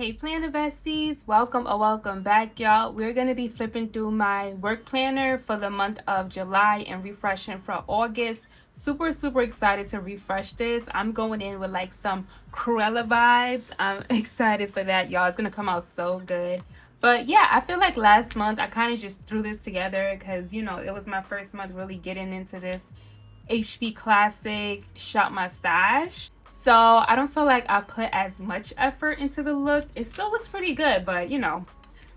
Hey planner besties, welcome back, y'all. We're going to be flipping through my work planner for the month of July and refreshing for August. Super excited to refresh this. I'm going in with like some Cruella vibes. I'm excited for that, y'all. It's going to come out so good. But yeah, I feel like last month I kind of just threw this together because, you know, it was my first month really getting into this HP Classic Shop My Stash. So I don't feel like I put as much effort into the look. It still looks pretty good, but you know,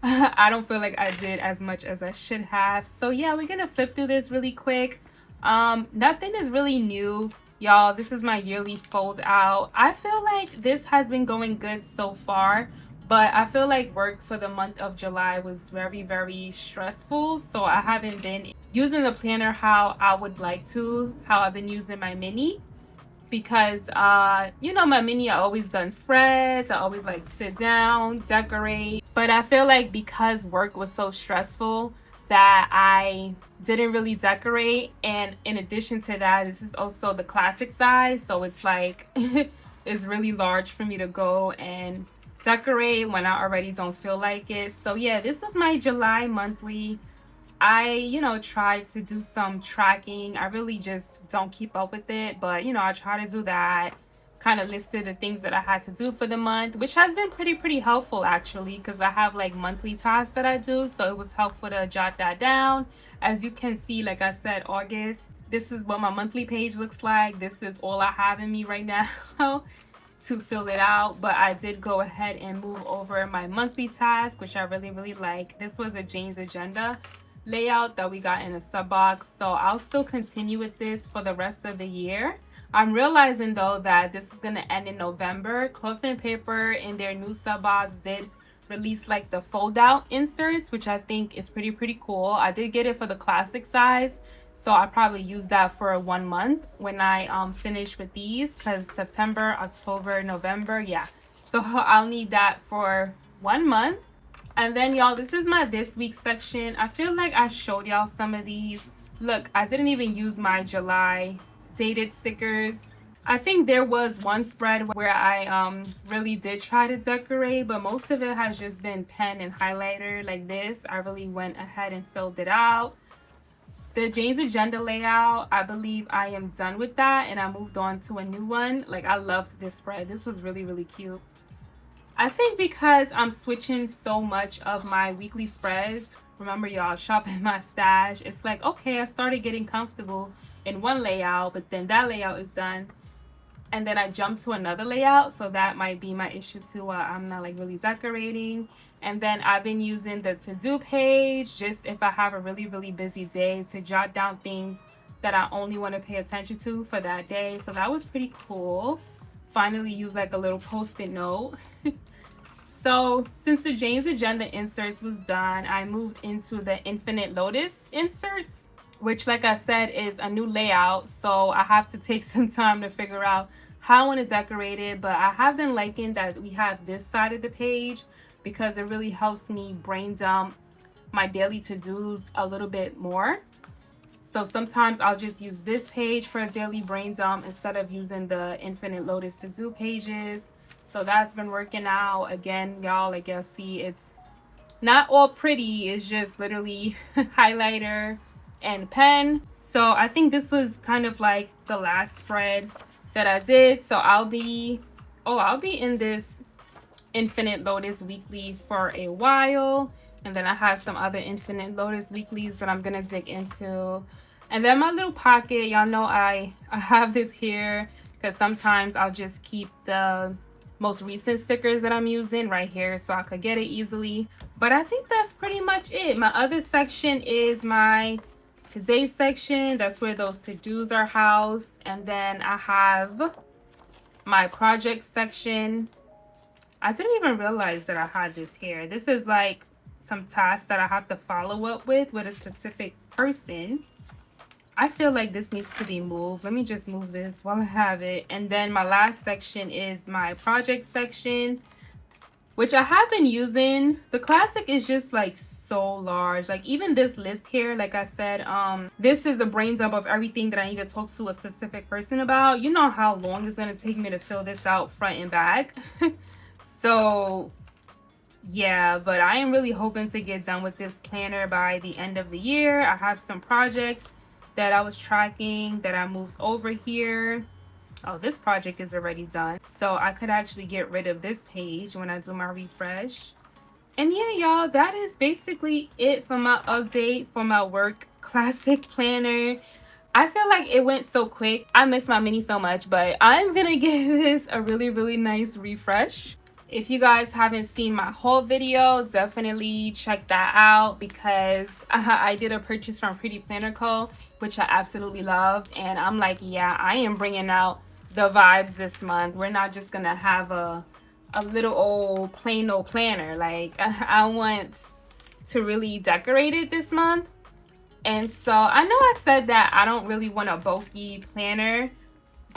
I don't feel like I did as much as I should have. So yeah, we're gonna flip through this really quick. Nothing is really new, y'all. This is my yearly fold out. I feel like this has been going good so far, but I feel like work for the month of July was very stressful, so I haven't been using the planner how I would like to, how I've been using my mini. Because you know, my mini, I always done spreads, I always like sit down, decorate, but I feel like because work was so stressful that I didn't really decorate. And in addition to that, this is also the classic size, so it's like it's really large for me to go and decorate when I already don't feel like it. So yeah, this was my July monthly. I, you know, tried to do some tracking. I really just don't keep up with it, but you know, I try to do that. Kind of listed the things that I had to do for the month, which has been pretty helpful actually, because I have like monthly tasks that I do, so it was helpful to jot that down. As you can see, like I said, August, this is what my monthly page looks like. This is all I have in me right now to fill it out, but I did go ahead and move over my monthly task, which I really like. This was a Jane's Agenda layout that we got in a sub box, so I'll still continue with this for the rest of the year. I'm realizing though that this is going to end in November. Cloth and Paper in their new sub box did release like the fold out inserts, which I think is pretty cool. I did get it for the classic size, so I'll probably use that for 1 month when I finish with these, because September, October, November, yeah, so I'll need that for 1 month. And then y'all, this is my this week section. I feel like I showed y'all some of these. Look, I didn't even use my July dated stickers. I think there was one spread where I really did try to decorate, but most of it has just been pen and highlighter like this. I really went ahead and filled it out. The Jane's Agenda layout, I believe I am done with that, and I moved on to a new one. Like, I loved this spread. This was really cute. I think because I'm switching so much of my weekly spreads, remember y'all, shopping my stash, it's like, okay, I started getting comfortable in one layout, but then that layout is done, and then I jump to another layout, so that might be my issue too. I'm not like really decorating. And then I've been using the to-do page just if I have a really busy day to jot down things that I only want to pay attention to for that day. So that was pretty cool. Finally use like a little post-it note. So since the Jane's Agenda inserts was done, I moved into the Infinite Lotus inserts, which, like I said, is a new layout, so I have to take some time to figure out how I want to decorate it. But I have been liking that we have this side of the page because it really helps me brain dump my daily to-dos a little bit more. So sometimes I'll just use this page for a daily brain dump instead of using the Infinite Lotus to-do pages. So that's been working out. Again, y'all, like y'all see, it's not all pretty. It's just literally highlighter and pen. So I think this was kind of like the last spread that I did. So I'll be in this Infinite Lotus weekly for a while. And then I have some other Infinite Lotus weeklies that I'm gonna dig into. And then my little pocket, y'all know I have this here because sometimes I'll just keep the most recent stickers that I'm using right here so I could get it easily. But I think that's pretty much it. My other section is my today section. That's where those to-dos are housed. And then I have my project section. I didn't even realize that I had this here. This is like some tasks that I have to follow up with a specific person. I feel like this needs to be moved. Let me just move this while I have it. And then my last section is my project section, which I have been using. The classic is just like so large. Like even this list here, like I said, this is a brain dump of everything that I need to talk to a specific person about. You know how long it's going to take me to fill this out front and back. So Yeah, but I am really hoping to get done with this planner by the end of the year. I have some projects that I was tracking that I moved over here. Oh, this project is already done. So I could actually get rid of this page when I do my refresh. And yeah, y'all, that is basically it for my update for my work classic planner. I feel like it went so quick. I miss my mini so much, but I'm gonna give this a really nice refresh. If you guys haven't seen my haul video, definitely check that out because I did a purchase from Pretty Planner Co., which I absolutely loved. And I'm like, yeah, I am bringing out the vibes this month. We're not just gonna have a little old plain old planner. Like, I want to really decorate it this month. And so I know I said that I don't really want a bulky planner,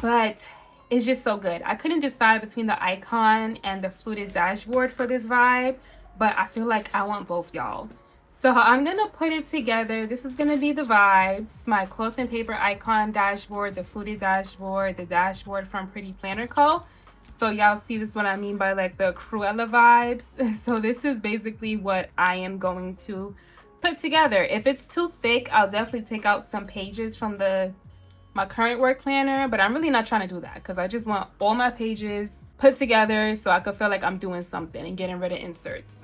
but it's just so good. I couldn't decide between the icon and the fluted dashboard for this vibe, but I feel like I want both, y'all. So I'm gonna put it together. This is gonna be the vibes: my cloth and paper icon dashboard, the fluted dashboard, the dashboard from Pretty Planner Co. So y'all see, this is what I mean by like the Cruella vibes. So this is basically what I am going to put together. If it's too thick, I'll definitely take out some pages from my current work planner, but I'm really not trying to do that because I just want all my pages put together so I could feel like I'm doing something and getting rid of inserts.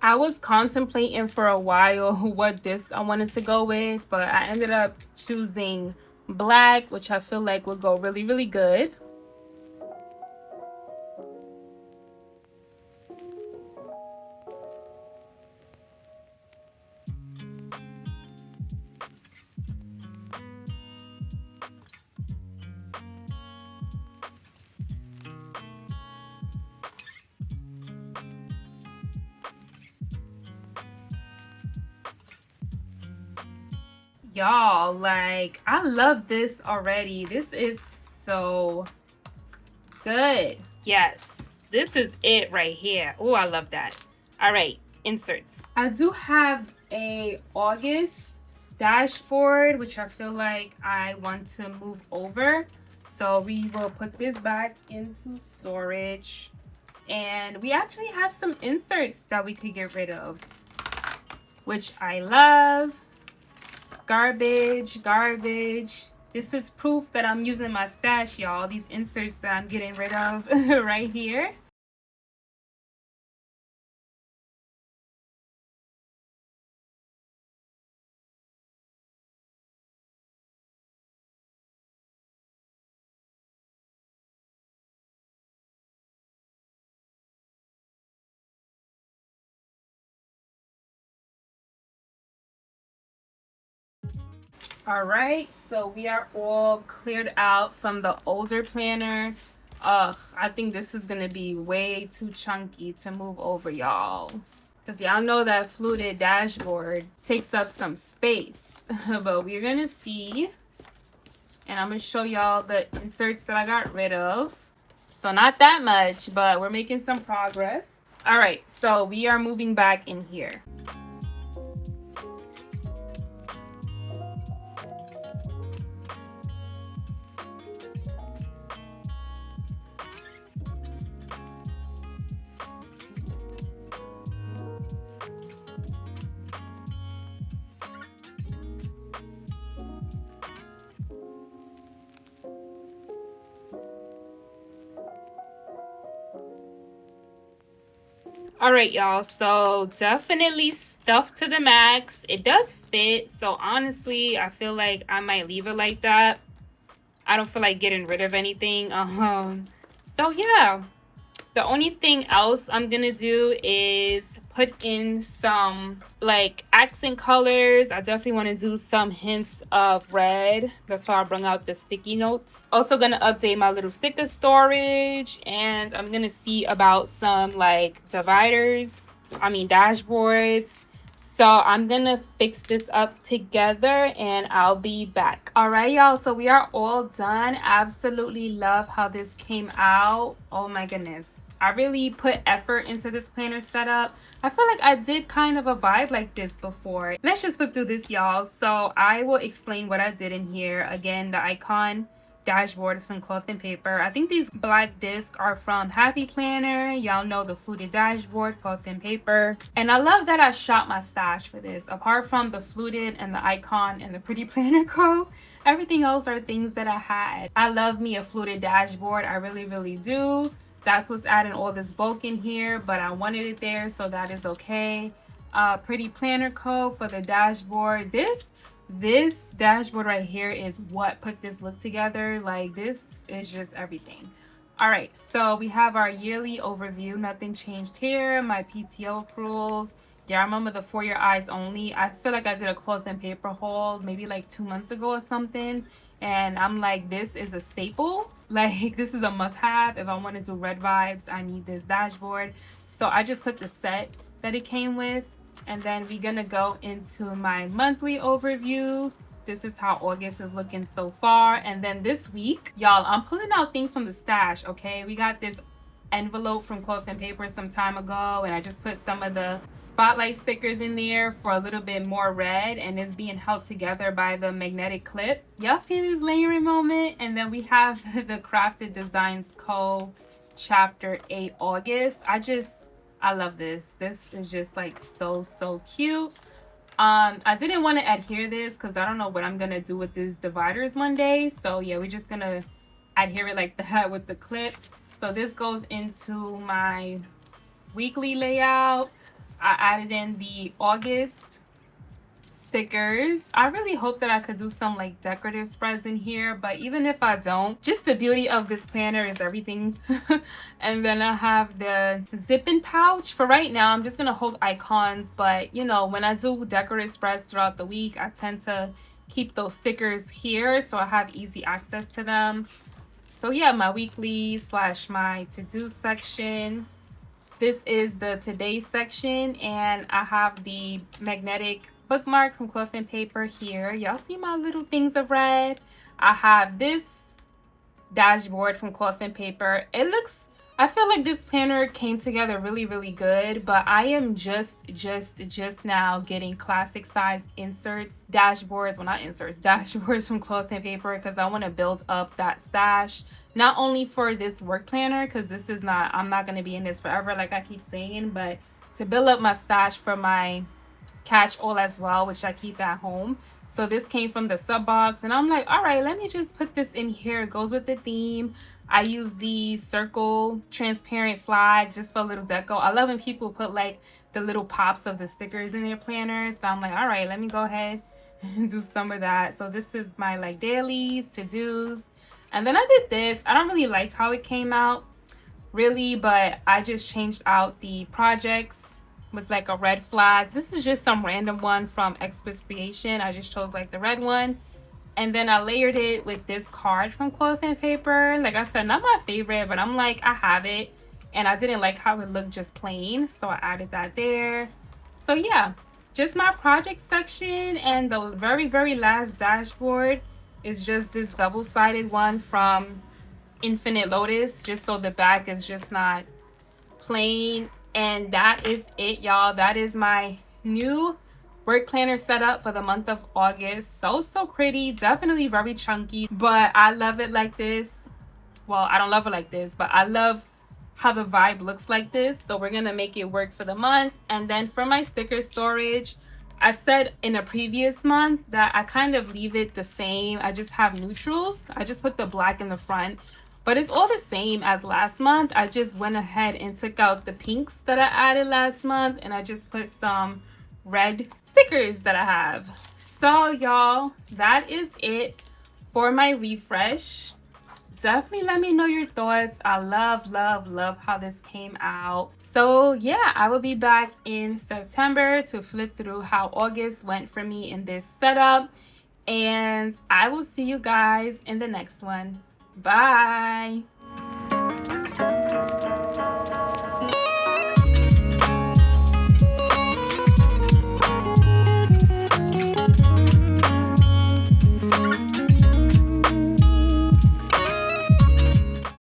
I was contemplating for a while what disc I wanted to go with, but I ended up choosing black, which I feel like would go really good. Y'all, like, I love this already. This is so good. Yes, this is it right here. Oh, I love that. All right, inserts. I do have a August dashboard, which I feel like I want to move over. So we will put this back into storage. And we actually have some inserts that we could get rid of, which I love. Garbage. This is proof that I'm using my stash, y'all. These inserts that I'm getting rid of right here. All right, so we are all cleared out from the older planner. I think this is gonna be way too chunky to move over, y'all, because y'all know that fluted dashboard takes up some space. But we're gonna see, and I'm gonna show y'all the inserts that I got rid of. So not that much, but we're making some progress. All right, so we are moving back in here. All right, y'all, so definitely stuffed to the max. It does fit, so honestly I feel like I might leave it like that. I don't feel like getting rid of anything. So yeah, the only thing else I'm gonna do is put in some like accent colors. I definitely want to do some hints of red. That's why I bring out the sticky notes. Also gonna update my little sticker storage, and I'm gonna see about some like dashboards. So I'm gonna fix this up together and I'll be back. All right, y'all, so we are all done. Absolutely love how this came out. Oh my goodness, I really put effort into this planner setup. I feel like I did kind of a vibe like this before. Let's just flip through this, y'all. So I will explain what I did in here. Again, the icon dashboard, some cloth and paper. I think these black discs are from Happy Planner. Y'all know the fluted dashboard, cloth and paper. And I love that I shot my stash for this. Apart from the fluted and the icon and the Pretty Planner Co., everything else are things that I had. I love me a fluted dashboard. I really, really do. That's what's adding all this bulk in here, but I wanted it there, so that is okay. Pretty Planner Co. for the dashboard. This dashboard right here is what put this look together. Like, this is just everything. All right, so we have our yearly overview. Nothing changed here. My PTO accruals. Yeah, I remember the For Your Eyes Only. I feel like I did a cloth and paper haul maybe like 2 months ago or something, and I'm like, this is a staple. Like, this is a must-have. If I want to do red vibes, I need this dashboard. So I just put the set that it came with. And then we're gonna go into my monthly overview. This is how August is looking so far. And then this week, y'all, I'm pulling out things from the stash, okay? We got this envelope from Cloth and Paper some time ago, and I just put some of the spotlight stickers in there for a little bit more red, and it's being held together by the magnetic clip. Y'all see this layering moment? And then we have the Crafted Designs Co. Chapter 8 August. I love this. This is just like so cute. I didn't want to adhere this because I don't know what I'm gonna do with these dividers one day. So yeah, we're just gonna adhere it like that with the clip. So this goes into my weekly layout. I added in the August stickers. I really hope that I could do some like decorative spreads in here, but even if I don't, just the beauty of this planner is everything. And then I have the zipping pouch. For right now, I'm just gonna hold icons, but you know, when I do decorative spreads throughout the week, I tend to keep those stickers here so I have easy access to them. So yeah, my weekly / my to-do section. This is the today section, and I have the magnetic bookmark from Cloth and Paper here. Y'all see my little things of red? I have this dashboard from Cloth and Paper. I feel like this planner came together really good, but I am just now getting classic size inserts, dashboards, well not inserts, dashboards from Cloth and Paper, because I want to build up that stash, not only for this work planner, because I'm not going to be in this forever like I keep saying, but to build up my stash for my catch-all as well, which I keep at home. So this came from the sub box, and I'm like, all right, let me just put this in here. It goes with the theme. I use the circle transparent flags just for a little deco. I love when people put like the little pops of the stickers in their planner. So I'm like, all right, let me go ahead and do some of that. So this is my like dailies, to-dos. And then I did this. I don't really like how it came out really, but I just changed out the projects with like a red flag. This is just some random one from 𝙃𝙋 Creation. I just chose like the red one. And then I layered it with this card from Cloth and Paper. Like I said, not my favorite, but I'm like, I have it. And I didn't like how it looked just plain, so I added that there. So yeah, just my project section. And the very last dashboard is just this double-sided one from Infinite Lotus, just so the back is just not plain. And that is it, y'all. That is my new work planner setup for the month of August. So pretty, definitely very chunky, but I love it like this. Well, I don't love it like this, but I love how the vibe looks like this. So we're gonna make it work for the month. And then for my sticker storage, I said in a previous month that I kind of leave it the same. I just have neutrals. I just put the black in the front, but it's all the same as last month. I just went ahead and took out the pinks that I added last month, and I just put some red stickers that I have. So y'all, that is it for my refresh. Definitely let me know your thoughts. I love how this came out. So yeah, I will be back in September to flip through how August went for me in this setup, and I will see you guys in the next one. Bye.